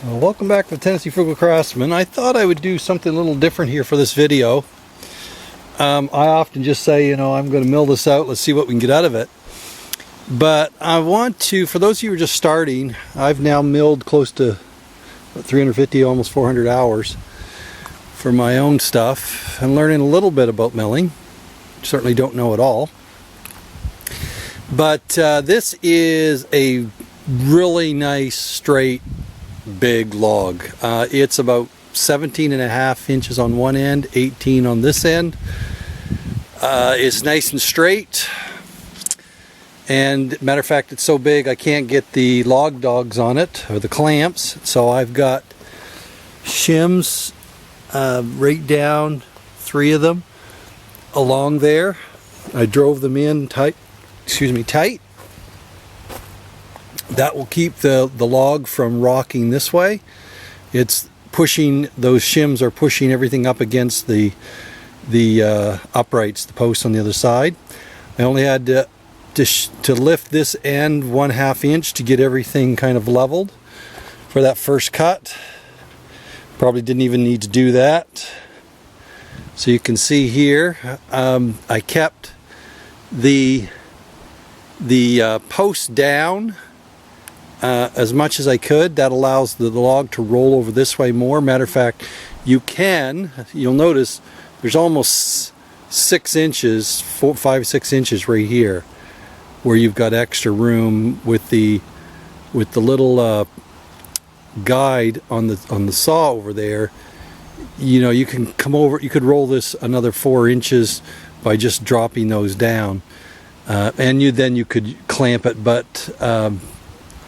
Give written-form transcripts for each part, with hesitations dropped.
Welcome back to Tennessee Frugal Craftsman. I thought I would do something a little different here for this video. I often just say, I'm going to mill this out, let's see what we can get out of it. But I want to, for those of you who are just starting, I've now milled close to 350, almost 400 hours for my own stuff. I'm learning a little bit about milling. Certainly don't know it all. But this is a really nice, straight, big log. It's about 17.5 inches on one end, 18 on this end. It's nice and straight, and matter of fact, it's so big I can't get the log dogs on it, or the clamps, so I've got shims right down, 3 of them along there. I drove them in tight. That will keep the log from rocking this way. It's pushing, those shims are pushing everything up against the uprights, the posts on the other side. I only had to lift this end 1/2 inch to get everything kind of leveled for that first cut. Probably didn't even need to do that. So you can see here, I kept the post down as much as I could. That allows the log to roll over this way more. Matter of fact, you'll notice there's almost 6 inches, 5-6 inches right here where you've got extra room with the little guide on the saw over there. You can come over, you could roll this another 4 inches by just dropping those down, and then you could clamp it. But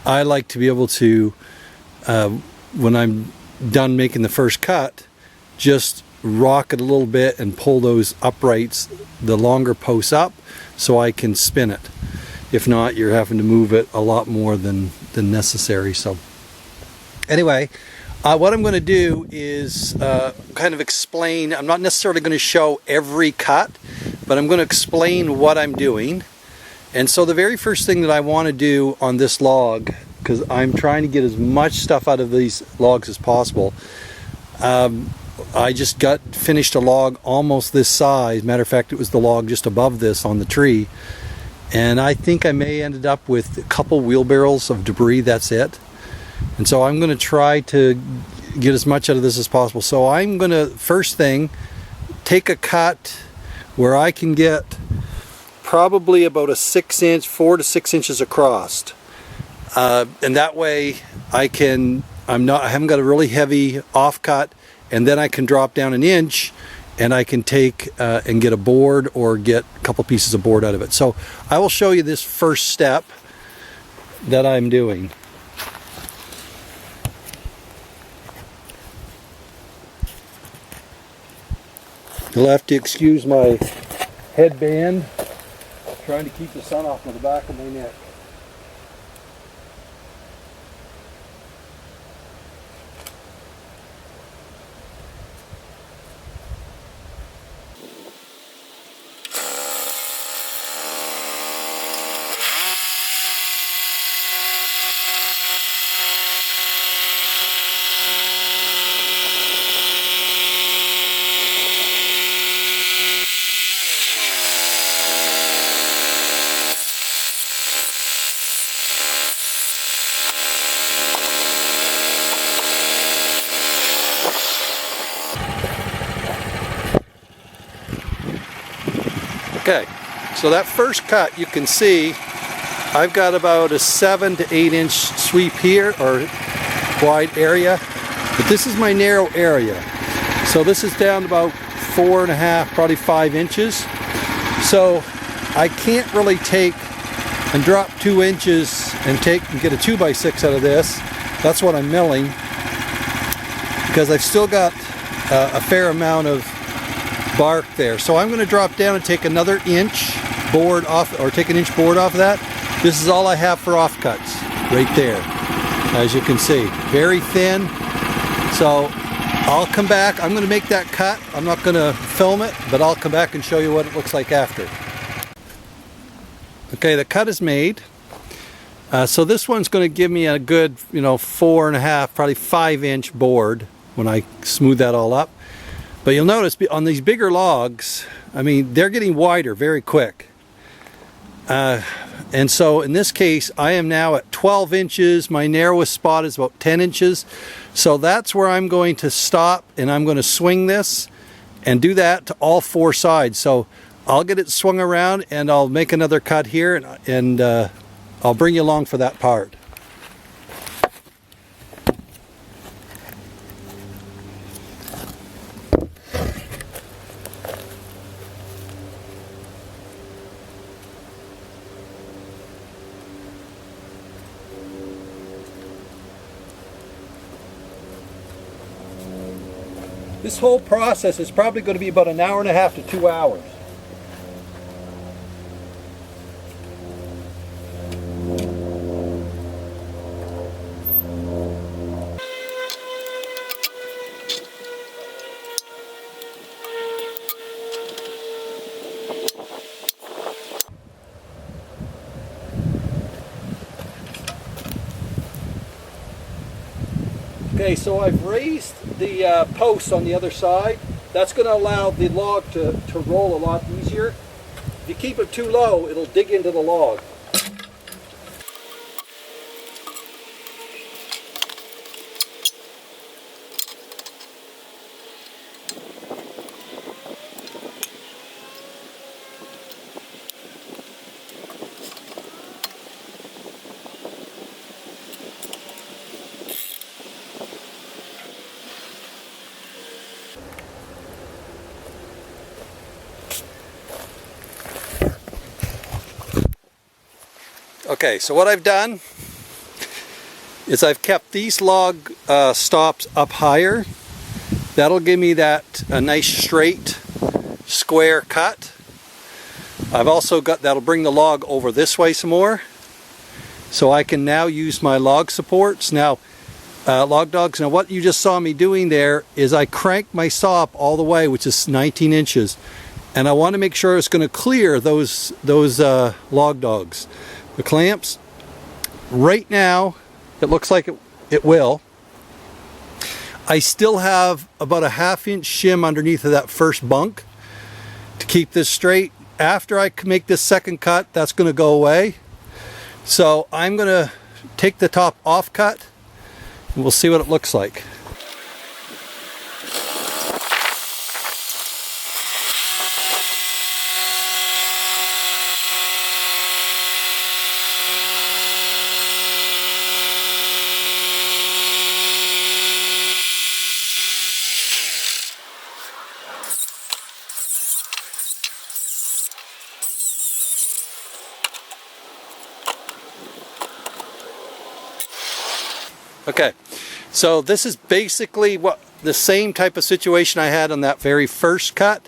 I like to be able to, when I'm done making the first cut, just rock it a little bit and pull those uprights, the longer posts up, so I can spin it. If not, you're having to move it a lot more than necessary. So anyway, what I'm going to do is kind of explain. I'm not necessarily going to show every cut, but I'm going to explain what I'm doing. And so the very first thing that I want to do on this log, because I'm trying to get as much stuff out of these logs as possible, I just finished a log almost this size. Matter of fact, it was the log just above this on the tree. And I think I may ended up with a couple wheelbarrows of debris, that's it. And so I'm going to try to get as much out of this as possible. So I'm going to, first thing, take a cut where I can get probably about a 4 to 6 inches across, and that way I haven't got a really heavy off cut, and then I can drop down an inch and I can take and get a board or get a couple pieces of board out of it. So I will show you this first step that I'm doing. You'll have to excuse my headband, trying to keep the sun off of the back of my neck. Okay, so that first cut, you can see I've got about a 7 to 8 inch sweep here, or wide area, but this is my narrow area. So this is down to about 4.5, probably 5 inches. So I can't really take and drop 2 inches and get a 2x6 out of this. That's what I'm milling, because I've still got a fair amount of bark there. So I'm going to drop down and take another inch board off, or take an inch board off of that. This is all I have for offcuts right there, as you can see, very thin. So I'll come back. I'm going to make that cut. I'm not going to film it, but I'll come back and show you what it looks like after. Okay, the cut is made. So this one's going to give me a good, 4.5, probably 5-inch board when I smooth that all up. But you'll notice on these bigger logs, I mean, they're getting wider very quick. And so in this case, I am now at 12 inches. My narrowest spot is about 10 inches. So that's where I'm going to stop, and I'm going to swing this and do that to all 4 sides. So I'll get it swung around and I'll make another cut here, and I'll bring you along for that part. This whole process is probably going to be about 1.5 to 2 hours. Okay, so I've raised the posts on the other side. That's going to allow the log to roll a lot easier. If you keep it too low, it'll dig into the log. Okay, so what I've done is I've kept these log stops up higher. That'll give me a nice straight square cut. I've also got, that'll bring the log over this way some more. So I can now use my log supports. Now, log dogs, now what you just saw me doing there is I cranked my saw up all the way, which is 19 inches. And I want to make sure it's going to clear those log dogs. The clamps, right now, it looks like it will. I still have about a 1/2 inch shim underneath of that first bunk to keep this straight. After I make this second cut, that's going to go away. So I'm going to take the top off cut, and we'll see what it looks like. Okay, so this is basically the same type of situation I had on that very first cut.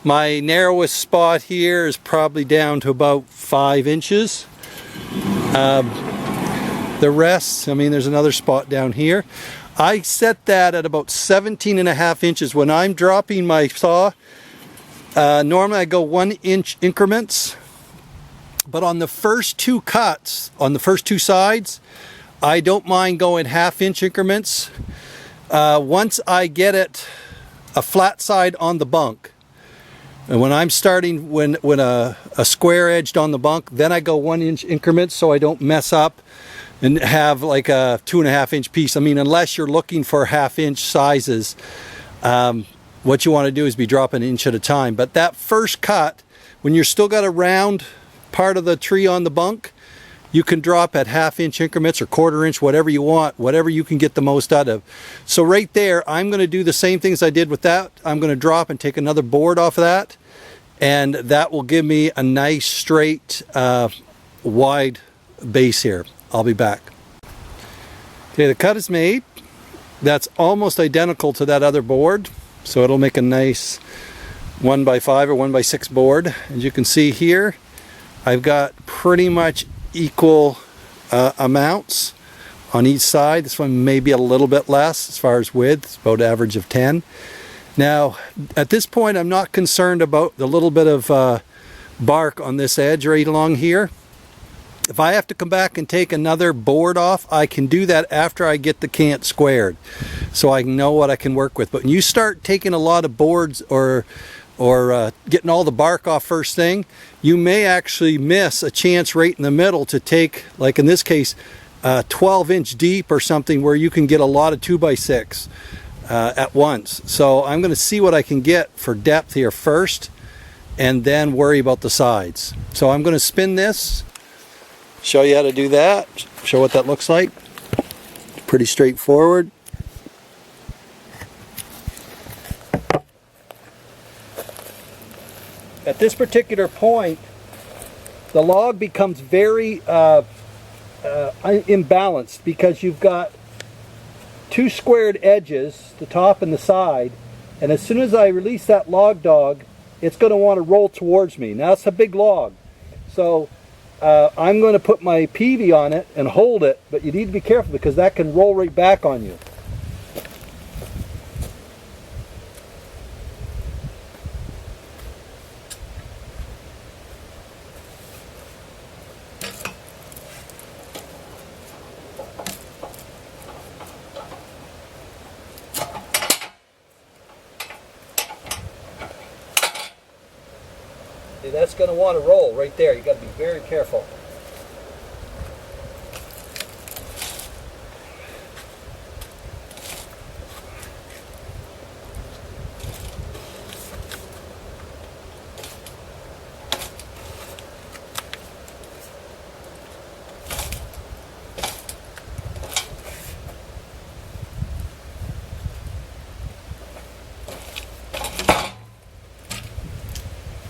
My narrowest spot here is probably down to about 5 inches. The rest, I mean, there's another spot down here. I set that at about 17.5 inches. When I'm dropping my saw, normally I go 1 inch increments, but on the first 2 cuts, on the first 2 sides, I don't mind going 1/2 inch increments. Once I get it a flat side on the bunk, and when I'm starting when a square edged on the bunk, then I go 1 inch increments so I don't mess up and have like a 2.5 inch piece. I mean, unless you're looking for 1/2 inch sizes, what you want to do is be dropping 1 inch at a time. But that first cut, when you're still got a round part of the tree on the bunk, you can drop at 1/2 inch increments or 1/4 inch, whatever you want, whatever you can get the most out of. So right there, I'm going to do the same things I did with that. I'm going to drop and take another board off of that, and that will give me a nice straight wide base here. I'll be back. Okay, the cut is made. That's almost identical to that other board, so it'll make a nice 1x5 or 1x6 board. As you can see here, I've got pretty much equal amounts on each side. This one may be a little bit less as far as width. It's about an average of 10. Now at this point, I'm not concerned about the little bit of bark on this edge right along here. If I have to come back and take another board off, I can do that after I get the cant squared, so I know what I can work with. But when you start taking a lot of boards or getting all the bark off first thing, you may actually miss a chance right in the middle to take, like in this case, 12-inch deep or something where you can get a lot of 2x6 at once. So I'm going to see what I can get for depth here first, and then worry about the sides. So I'm going to spin this, show you how to do that, show what that looks like. Pretty straightforward. At this particular point, the log becomes very imbalanced because you've got two squared edges, the top and the side, and as soon as I release that log dog, it's going to want to roll towards me. Now it's a big log, so I'm going to put my peavey on it and hold it, but you need to be careful because that can roll right back on you. That's going to want to roll right there. You've got to be very careful.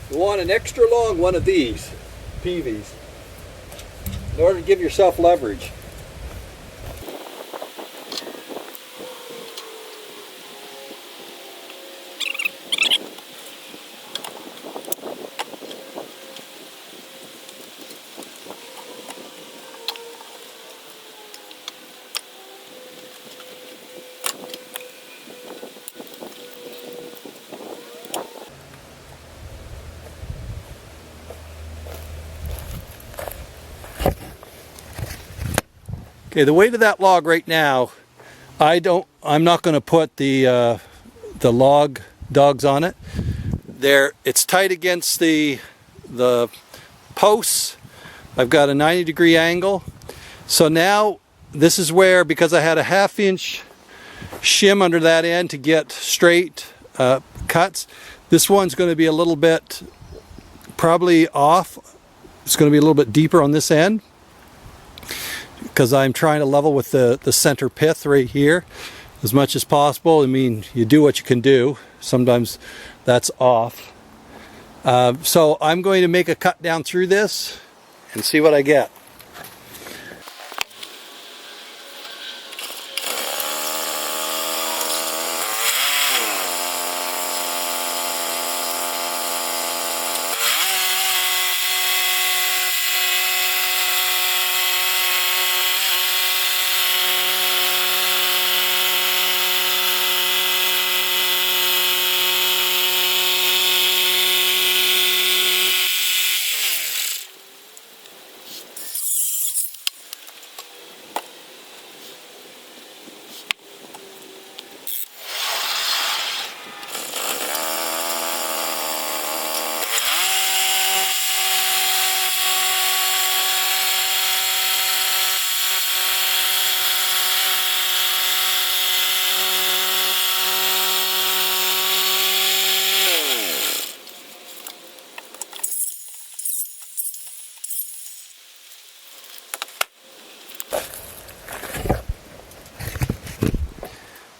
You want an extra long one of these peaveys in order to give yourself leverage. Okay, the weight of that log right now, I'm not going to put the log dogs on it. It's tight against the posts. I've got a 90-degree angle. So now this is where, because I had a 1/2-inch shim under that end to get straight cuts, this one's going to be a little bit probably off. It's going to be a little bit deeper on this end, because I'm trying to level with the center pith right here as much as possible. I mean, you do what you can do. Sometimes that's off. So I'm going to make a cut down through this and see what I get.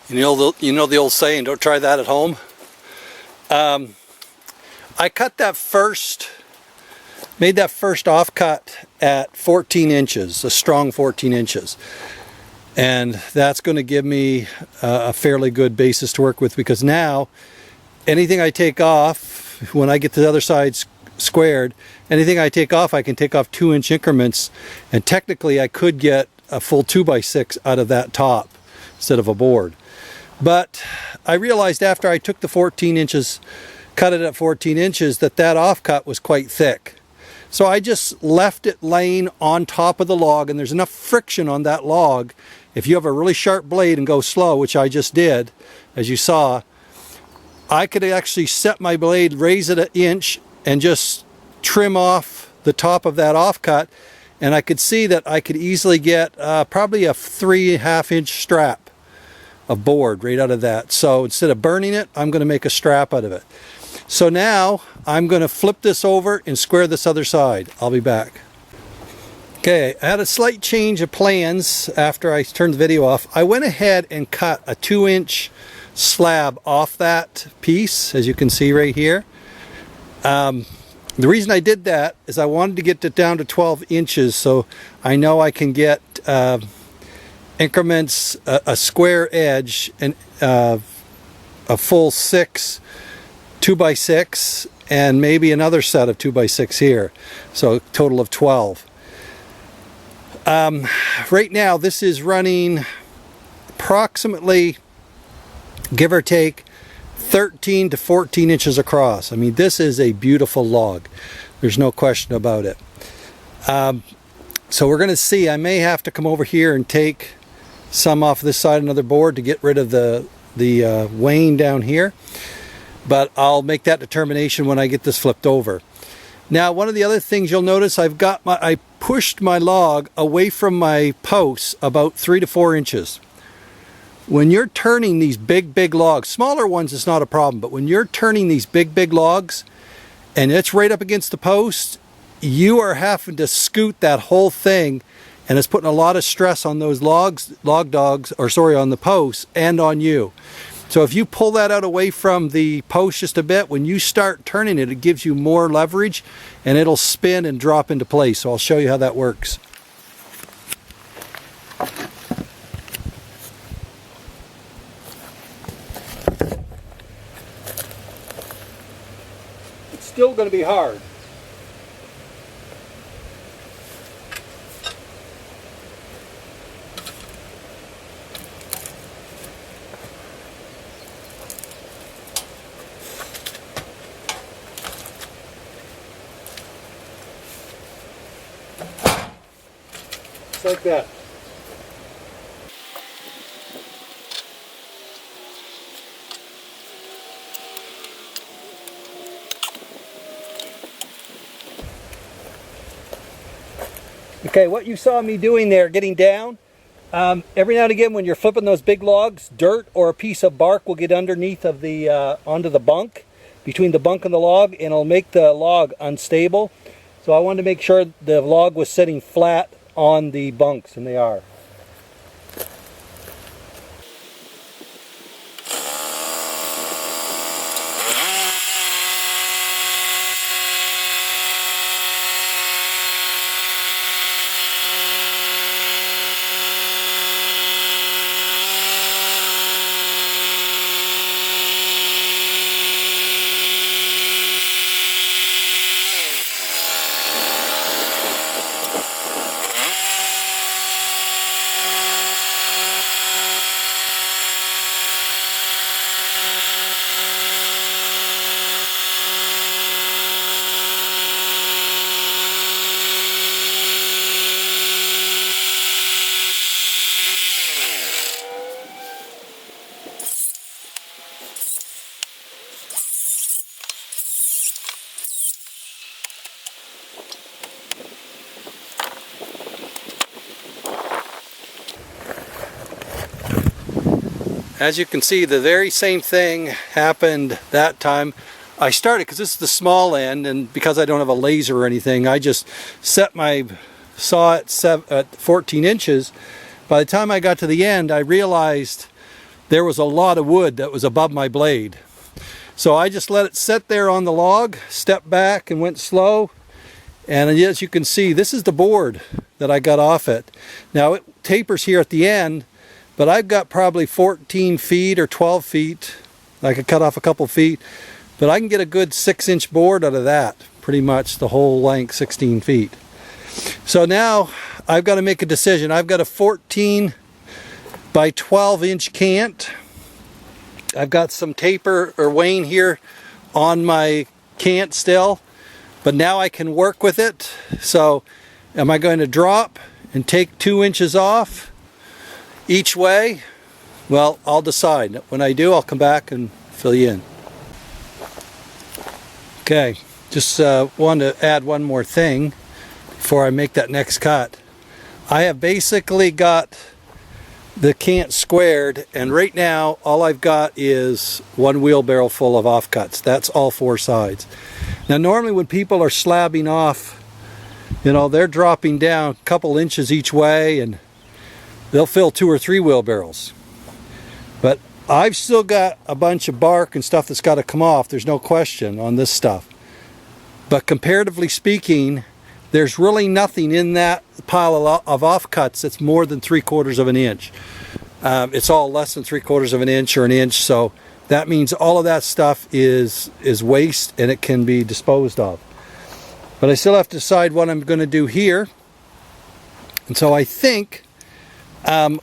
You know the old saying, don't try that at home. I cut that made that first offcut at 14 inches, a strong 14 inches. And that's going to give me a fairly good basis to work with, because now anything I take off, when I get the other side squared, anything I take off, I can take off 2-inch increments, and technically I could get a full 2x6 out of that top instead of a board. But I realized after I took the 14 inches, cut it at 14 inches, that offcut was quite thick. So I just left it laying on top of the log, and there's enough friction on that log. If you have a really sharp blade and go slow, which I just did, as you saw, I could actually set my blade, raise it 1 inch, and just trim off the top of that offcut, and I could see that I could easily get probably a 3.5 inch strap of board right out of that. So instead of burning it, I'm going to make a strap out of it. So now I'm going to flip this over and square this other side. I'll be back. Okay, I had a slight change of plans after I turned the video off. I went ahead and cut a 2-inch slab off that piece, as you can see right here. The reason I did that is I wanted to get it down to 12 inches, so I know I can get increments, a square edge, and a full 6 2x6, and maybe another set of 2x6 here, so a total of 12. Right now this is running approximately, give or take, 13 to 14 inches across. I mean, this is a beautiful log. There's no question about it. So we're going to see. I may have to come over here and take some off this side of another board to get rid of the wane down here. But I'll make that determination when I get this flipped over. Now, one of the other things you'll notice, I pushed my log away from my posts about 3 to 4 inches. When you're turning these big logs, smaller ones is not a problem, but when you're turning these big logs and it's right up against the post, you are having to scoot that whole thing, and it's putting a lot of stress on those on the posts and on you. So if you pull that out away from the post just a bit, when you start turning it, it gives you more leverage and it'll spin and drop into place. So I'll show you how that works. It's still going to be hard. Like that. Okay, what you saw me doing there, getting down, every now and again when you're flipping those big logs, dirt or a piece of bark will get underneath of the onto the bunk, between the bunk and the log, and it'll make the log unstable. So I wanted to make sure the log was sitting flat on the bunks, and they are. As you can see, the very same thing happened that time. I started, because this is the small end, and because I don't have a laser or anything, I just set my saw at 14 inches. By the time I got to the end, I realized there was a lot of wood that was above my blade. So I just let it sit there on the log, stepped back and went slow. And as you can see, this is the board that I got off it. Now it tapers here at the end, but I've got probably 14 feet or 12 feet. I could cut off a couple feet, but I can get a good 6-inch board out of that, pretty much the whole length, 16 feet. So now I've got to make a decision. I've got a 14 by 12 inch cant. I've got some taper or wane here on my cant still, but now I can work with it. So am I going to drop and take 2 inches off each way? Well, I'll decide. When I do, I'll come back and fill you in. Okay, just wanted to add one more thing before I make that next cut. I have basically got the cant squared, and right now all I've got is 1 wheelbarrow full of offcuts. That's all 4 sides. Now normally when people are slabbing off, you know, they're dropping down a couple inches each way and they'll fill 2 or 3 wheelbarrows. But I've still got a bunch of bark and stuff that's got to come off, there's no question on this stuff. But comparatively speaking, there's really nothing in that pile of offcuts that's more than 3/4 of an inch. It's all less than 3/4 of an inch or an inch, so that means all of that stuff is waste and it can be disposed of. But I still have to decide what I'm going to do here. And so I think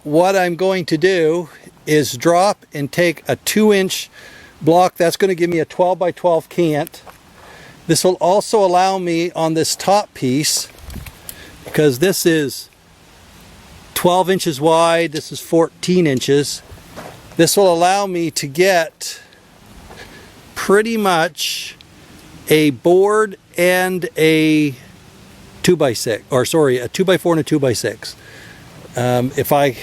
what I'm going to do is drop and take a 2-inch block. That's going to give me a 12 by 12 cant. This will also allow me on this top piece, because this is 12 inches wide, this is 14 inches. This will allow me to get pretty much a board and a 2x6, or sorry, a 2x4 and a 2x6. If I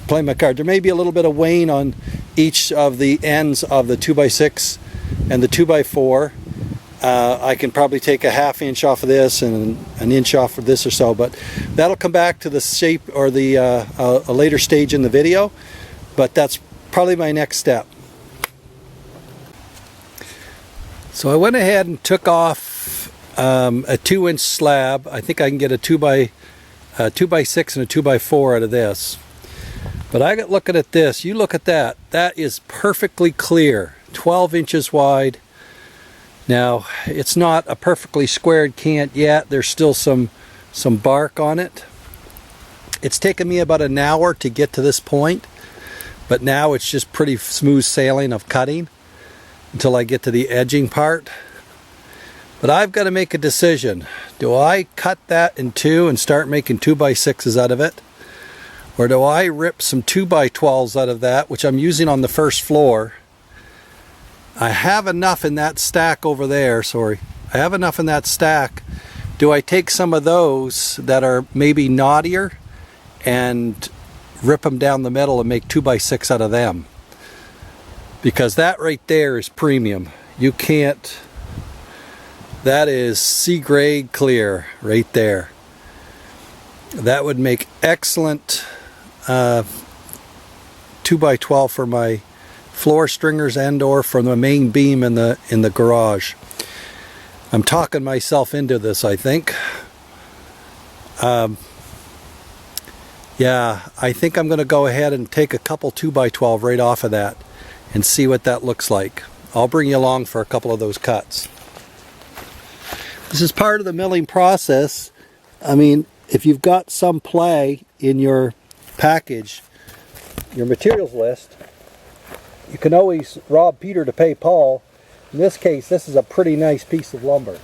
play my card, there may be a little bit of wane on each of the ends of the 2x6 and the 2x4. I can probably take a 1/2 inch off of this and an inch off of this or so, but that'll come back to the shape or the a later stage in the video, but that's probably my next step. So I went ahead and took off a 2-inch slab. I think I can get a 2x6 and a 2x4 out of this. But I got looking at this, you look at that, that is perfectly clear, 12 inches wide. Now, it's not a perfectly squared cant yet. There's still some bark on it. It's taken me about an hour to get to this point, but now it's just pretty smooth sailing of cutting until I get to the edging part. But I've got to make a decision. Do I cut that in 2 and start making 2x6s out of it? Or do I rip some 2x12s out of that, which I'm using on the first floor? I have enough in that stack over there, sorry. I have enough in that stack. Do I take some of those that are maybe knottier and rip them down the middle and make 2x6 out of them? Because that right there is premium. You can't, that is C-grade clear right there. That would make excellent 2x12 for my floor stringers and or from the main beam in the garage. I'm talking myself into this, I think. Yeah, I think I'm going to go ahead and take a couple 2x12 right off of that and see what that looks like. I'll bring you along for a couple of those cuts. This is part of the milling process. I mean, if you've got some play in your package, your materials list, you can always rob Peter to pay Paul. In this case, this is a pretty nice piece of lumber.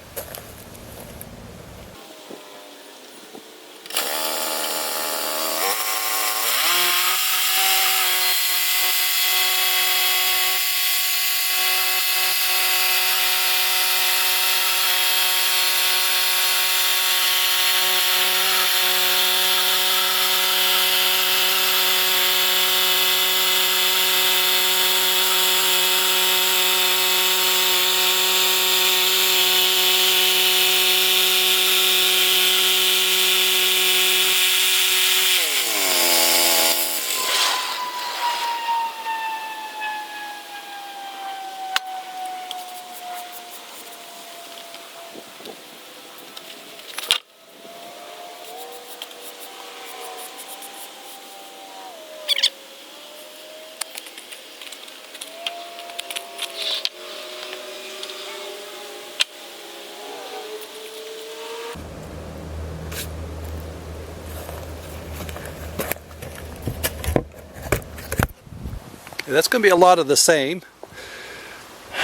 That's going to be a lot of the same.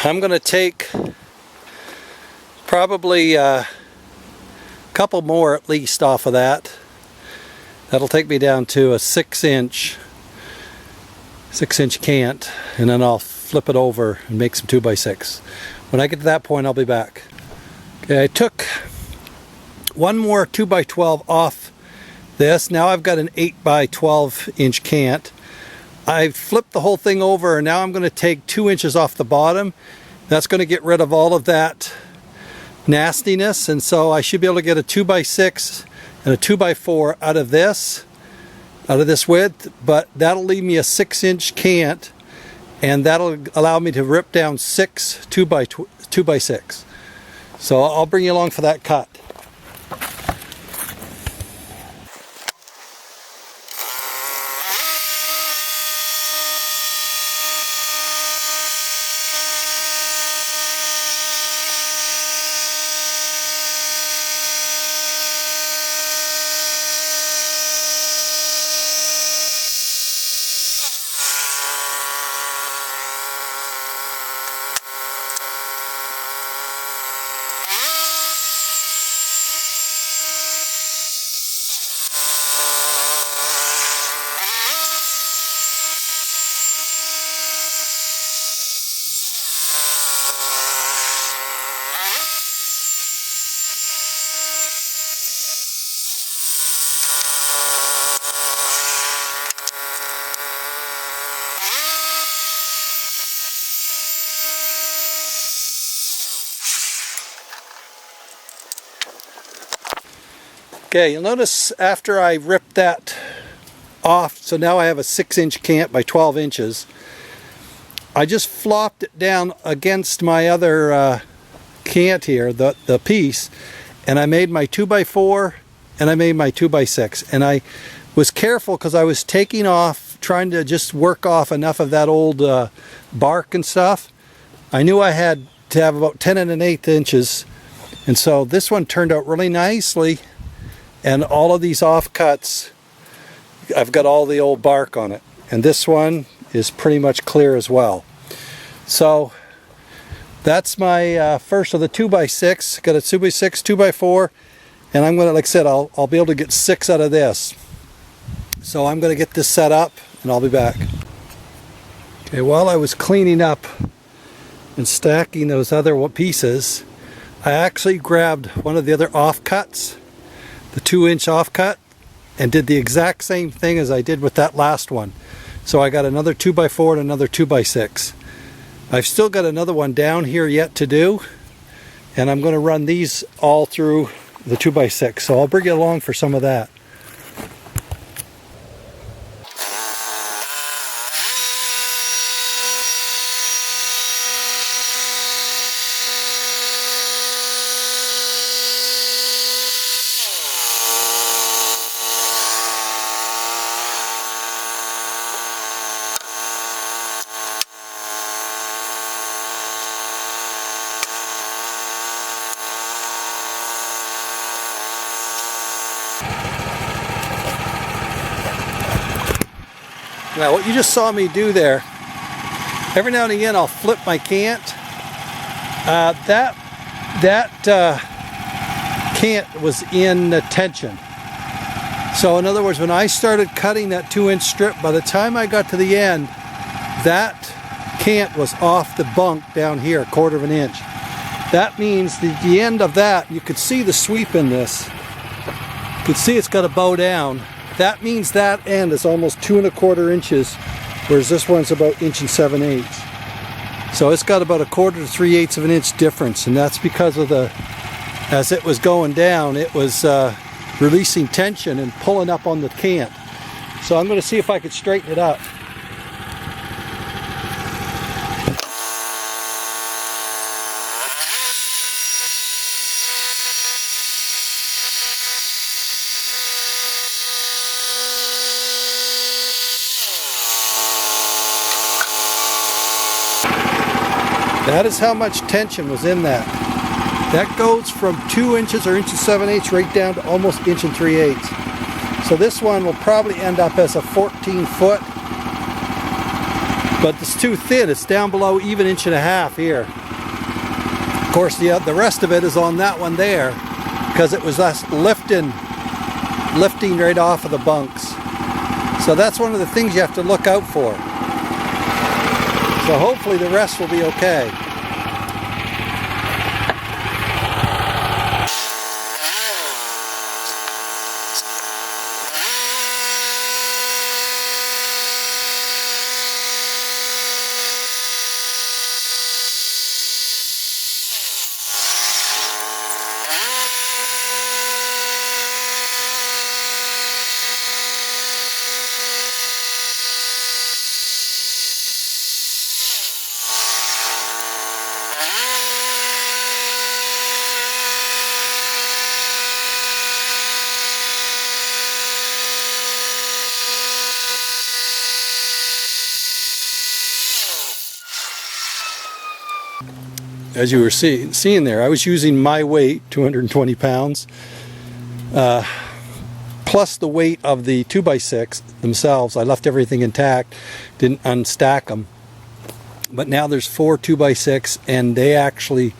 I'm going to take Probably a couple more at least off of that. That'll take me down to a 6-inch cant, and then I'll flip it over and make some 2x6. When I get to that point, I'll be back. Okay, I took one more 2x12 off this. Now I've got an 8x12 inch cant. I flipped the whole thing over, and now I'm going to take 2 inches off the bottom. That's going to get rid of all of that nastiness, and so I should be able to get a 2x6 and a 2x4 out of this width, but that'll leave me a 6-inch cant, and that'll allow me to rip down 6 2x6. So I'll bring you along for that cut. Okay, you'll notice after I ripped that off, so now I have a 6-inch cant by 12 inches. I just flopped it down against my other cant here, the piece, and I made my 2x4 and I made my 2x6. And I was careful because I was taking off, trying to just work off enough of that old bark and stuff. I knew I had to have about 10 1/8 inches, and so this one turned out really nicely. And all of these offcuts, I've got all the old bark on it. And this one is pretty much clear as well. So that's my first of the 2x6. Got a 2x6, 2x4, and I'm going to, like I said, I'll be able to get 6 out of this. So I'm going to get this set up, and I'll be back. Okay, while I was cleaning up and stacking those other pieces, I actually grabbed one of the other offcuts, the 2-inch offcut, and did the exact same thing as I did with that last one. So I got another 2x4 and another 2x6. I've still got another one down here yet to do, and I'm going to run these all through the 2x6. So I'll bring you along for some of that. Now what you just saw me do there, every now and again I'll flip my cant. That cant was in tension. So in other words, when I started cutting that 2-inch strip, by the time I got to the end, that cant was off the bunk down here, 1/4 inch. That means that the end of that, you could see the sweep in this. You could see it's got to bow down. That means that end is almost 2 1/4 inches, whereas this one's about 1 7/8. So it's got about 1/4 to 3/8 of an inch difference, and that's because of as it was going down, it was releasing tension and pulling up on the cant. So I'm going to see if I could straighten it up. That is how much tension was in that. That goes from 2 inches or 1 7/8 right down to almost 1 3/8. So this one will probably end up as a 14-foot, but it's too thin. It's down below even 1.5 inches here. Of course, the rest of it is on that one there, because it was us lifting right off of the bunks. So that's one of the things you have to look out for. So hopefully the rest will be okay. As you were seeing there, I was using my weight, 220 pounds, plus the weight of the 2x6 themselves. I left everything intact, didn't unstack them. But now there's 4 2x6, and they actually,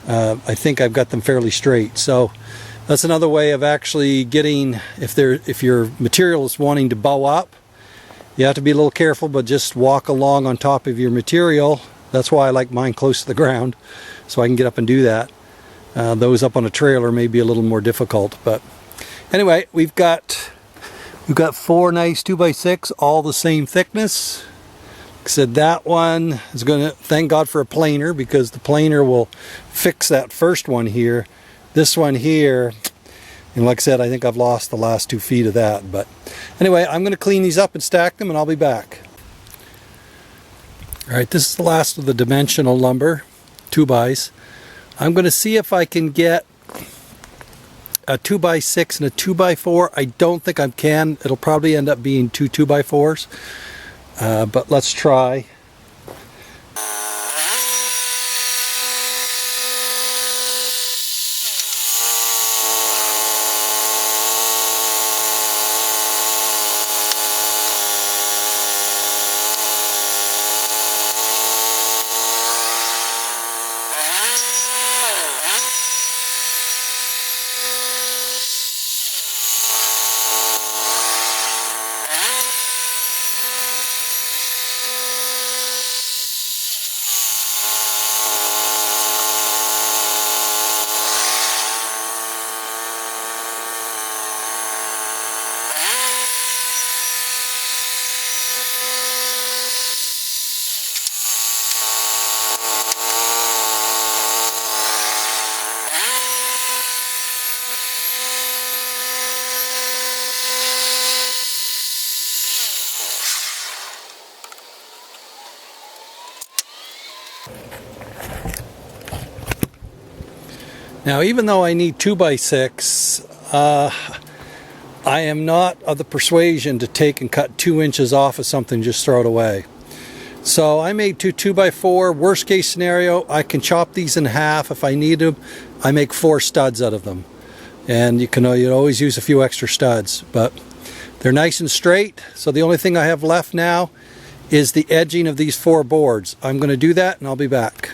I think I've got them fairly straight. So that's another way of actually getting, if your material is wanting to bow up, you have to be a little careful, but just walk along on top of your material. That's why I like mine close to the ground, so I can get up and do that. Those up on a trailer may be a little more difficult, but anyway, we've got 4 nice 2x6, all the same thickness. Like I said, that one is going to, thank God for a planer, because the planer will fix that first one here. This one here, and like I said, I think I've lost the last 2 feet of that. But anyway, I'm going to clean these up and stack them, and I'll be back. Alright, this is the last of the dimensional lumber, 2x. I'm going to see if I can get a 2x6 and a 2x4. I don't think I can. It'll probably end up being 2 2x4s. But let's try. Now, even though I need 2x6, I am not of the persuasion to take and cut 2 inches off of something, just throw it away. So I made 2 2x4. Worst case scenario, I can chop these in half if I need them. I make 4 studs out of them, and you always use a few extra studs, but they're nice and straight. So the only thing I have left now is the edging of these 4 boards. I'm going to do that, and I'll be back.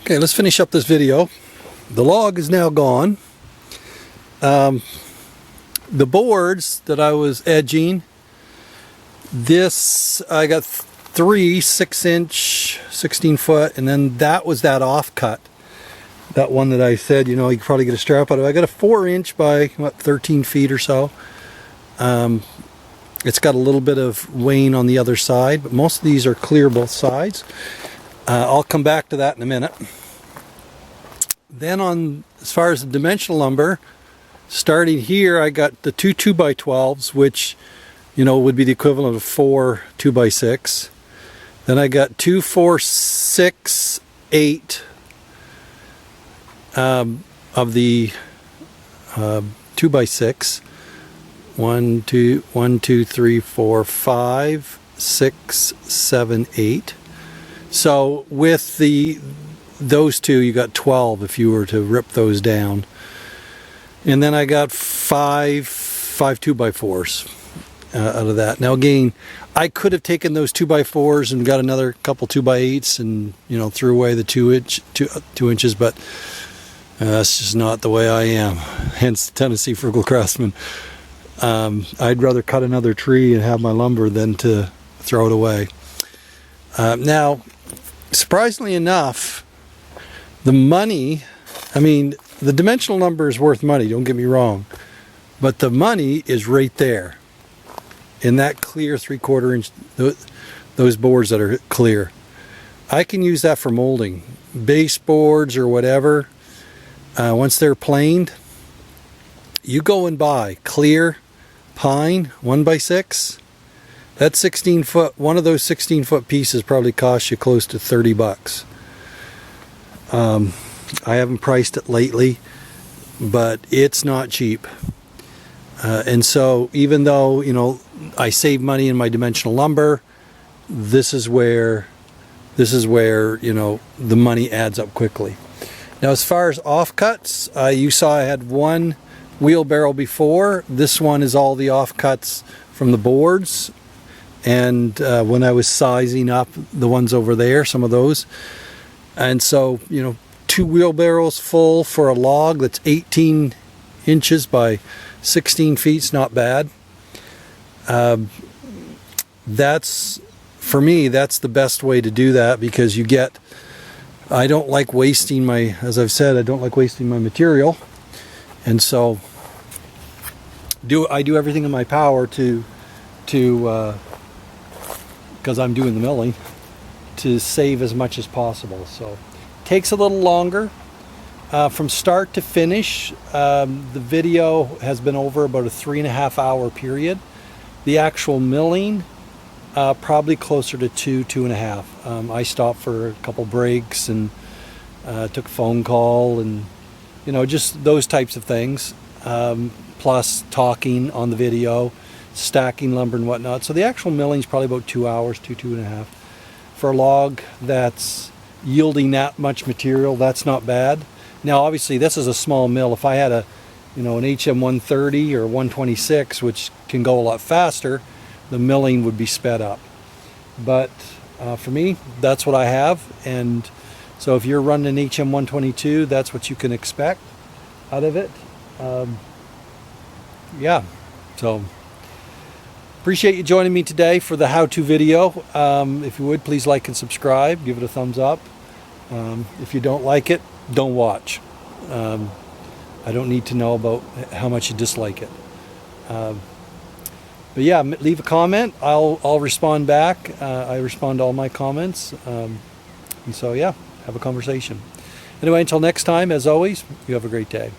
Okay, let's finish up this video. The log is now gone. The boards that I was edging, this I got 3 6-inch 16-foot, and then that was that offcut, that one that I said, you know, you could probably get a strap out of. I got a 4-inch by what, 13 feet or so. It's got a little bit of wane on the other side, but most of these are clear both sides. I'll come back to that in a minute. Then on, as far as the dimensional lumber, starting here I got the 2 2x12s, which, you know, would be the equivalent of 4 2x6. Then I got 2 4 6 8 of the 2x6. 1 2 3 4 5 6 7 8. So with those two, you got 12 if you were to rip those down. And then I got 5 2x4s out of that. Now again, I could have taken those 2x4s and got another couple 2x8s and, you know, threw away the 2 inches, but that's just not the way I am. Hence Tennessee Frugal Craftsman. I'd rather cut another tree and have my lumber than to throw it away. Now, surprisingly enough, the money, I mean, the dimensional lumber is worth money, don't get me wrong, but the money is right there in that clear 3/4 inch, those boards that are clear. I can use that for molding baseboards or whatever. Once they're planed, you go and buy clear pine 1x6. That 16-foot, one of those 16-foot pieces probably costs you close to 30 bucks. I haven't priced it lately, but it's not cheap. And so even though, you know, I save money in my dimensional lumber, this is where, you know, the money adds up quickly. Now as far as offcuts, you saw I had one wheelbarrow before. This one is all the offcuts from the boards, and when I was sizing up the ones over there, some of those. And so, you know, 2 wheelbarrows full for a log that's 18 inches by 16 feet is not bad. That's, for me, that's the best way to do that, because you get, I don't like wasting my, as I've said, I don't like wasting my material. And so I do everything in my power to because I'm doing the milling, to save as much as possible. So it takes a little longer from start to finish. The video has been over about a 3.5 hour period. The actual milling probably closer to 2.5. I stopped for a couple breaks and took a phone call, and, you know, just those types of things, plus talking on the video, stacking lumber and whatnot. So the actual milling is probably about 2 hours, 2.5. For a log that's yielding that much material, that's not bad. Now obviously this is a small mill. If I had a, you know, an HM130 or 126, which can go a lot faster, the milling would be sped up. But for me, that's what I have. And so if you're running an HM122, that's what you can expect out of it. Yeah, so appreciate you joining me today for the how-to video. If you would, please like and subscribe, give it a thumbs up. If you don't like it, don't watch. I don't need to know about how much you dislike it. But yeah, leave a comment. I'll respond back. I respond to all my comments. And so yeah, have a conversation. Anyway, until next time, as always, you have a great day.